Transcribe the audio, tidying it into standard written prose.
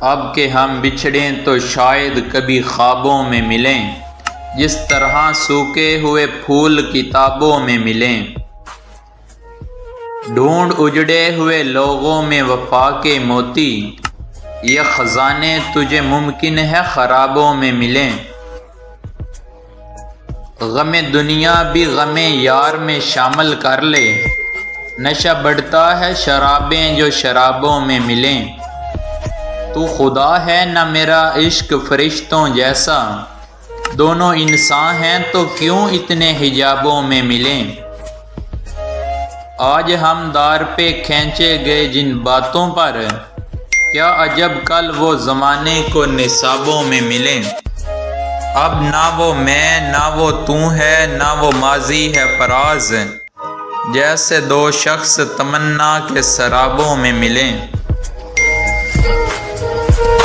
اب کہ ہم بچھڑیں تو شاید کبھی خوابوں میں ملیں، جس طرح سوکھے ہوئے پھول کتابوں میں ملیں۔ ڈھونڈ اجڑے ہوئے لوگوں میں وفا کے موتی، یہ خزانے تجھے ممکن ہے خرابوں میں ملیں۔ غم دنیا بھی غم یار میں شامل کر لے، نشہ بڑھتا ہے شرابیں جو شرابوں میں ملیں۔ تو خدا ہے نہ میرا عشق فرشتوں جیسا، دونوں انسان ہیں تو کیوں اتنے حجابوں میں ملیں۔ آج ہم دار پہ کھینچے گئے جن باتوں پر، کیا عجب کل وہ زمانے کو نصابوں میں ملیں۔ اب نہ وہ میں نہ وہ تو ہے، نہ وہ ماضی ہے فراز، جیسے دو شخص تمنا کے سرابوں میں ملیں۔